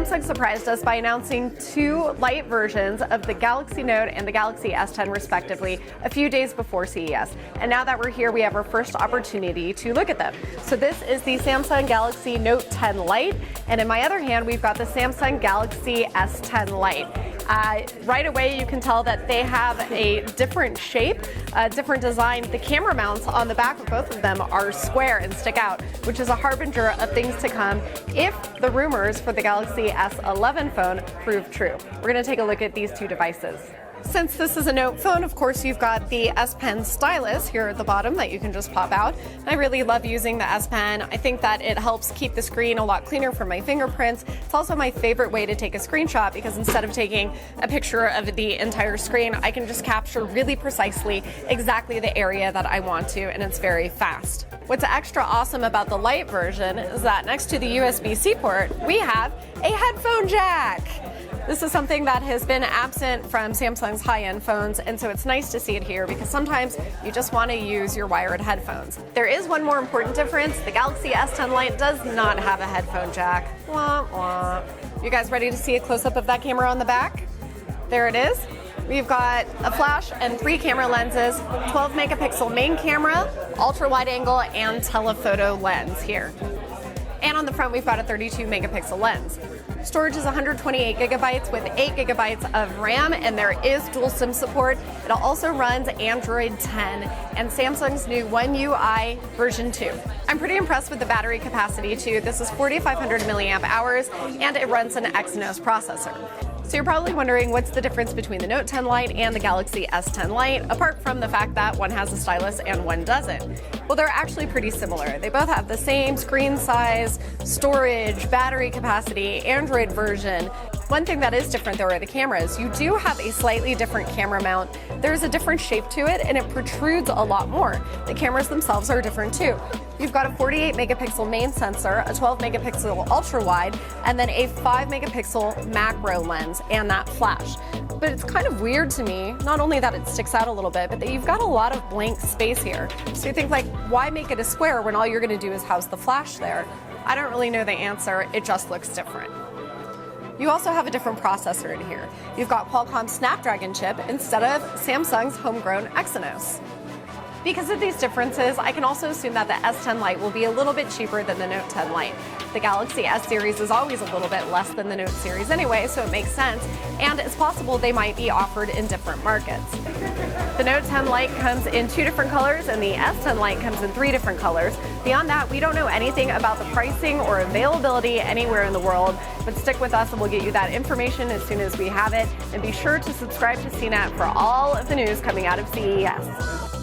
Samsung surprised us by announcing two light versions of the Galaxy Note and the Galaxy S10 respectively a few days before CES. And now that we're here, we have our first opportunity to look at them. So this is the Samsung Galaxy Note 10 Lite, and in my other hand, we've got the Samsung Galaxy S10 Lite. Right away, you can tell that they have a different shape, a different design. The camera mounts on the back of both of them are square and stick out, which is a harbinger of things to come if the rumors for the Galaxy S11 phone prove true. We're going to take a look at these two devices. Since this is a Note phone, of course, you've got the S Pen stylus here at the bottom that you can just pop out. I really love using the S Pen. I think that it helps keep the screen a lot cleaner for my fingerprints. It's also my favorite way to take a screenshot because instead of taking a picture of the entire screen, I can just capture really precisely exactly the area that I want to, and it's very fast. What's extra awesome about the Lite version is that next to the USB-C port, we have a headphone jack. This is something that has been absent from Samsung's high-end phones, and so it's nice to see it here because sometimes you just want to use your wired headphones. There is one more important difference. The Galaxy S10 Lite does not have a headphone jack. Wah, wah. You guys ready to see a close-up of that camera on the back? There it is. We've got a flash and 3 camera lenses, 12 megapixel main camera, ultra wide angle, and telephoto lens here. And on the front, we've got a 32 megapixel lens. Storage is 128 gigabytes with 8 gigabytes of RAM, and there is dual SIM support. It also runs Android 10 and Samsung's new One UI version 2. I'm pretty impressed with the battery capacity too. This is 4,500 milliamp hours, and it runs an Exynos processor. So you're probably wondering what's the difference between the Note 10 Lite and the Galaxy S10 Lite, apart from the fact that one has a stylus and one doesn't. Well, they're actually pretty similar. They both have the same screen size, storage, battery capacity, Android version. One thing that is different though are the cameras. You do have a slightly different camera mount. There's a different shape to it and it protrudes a lot more. The cameras themselves are different too. You've got a 48 megapixel main sensor, a 12 megapixel ultra wide, and then a 5 megapixel macro lens and that flash. But it's kind of weird to me, not only that it sticks out a little bit, but that you've got a lot of blank space here. So you think like, why make it a square when all you're gonna do is house the flash there? I don't really know the answer, it just looks different. You also have a different processor in here. You've got Qualcomm's Snapdragon chip instead of Samsung's homegrown Exynos. Because of these differences, I can also assume that the S10 Lite will be a little bit cheaper than the Note 10 Lite. The Galaxy S series is always a little bit less than the Note series anyway, so it makes sense, and it's possible they might be offered in different markets. The Note 10 Lite comes in 2 different colors, and the S10 Lite comes in 3 different colors. Beyond that, we don't know anything about the pricing or availability anywhere in the world, but stick with us and we'll get you that information as soon as we have it, and be sure to subscribe to CNET for all of the news coming out of CES.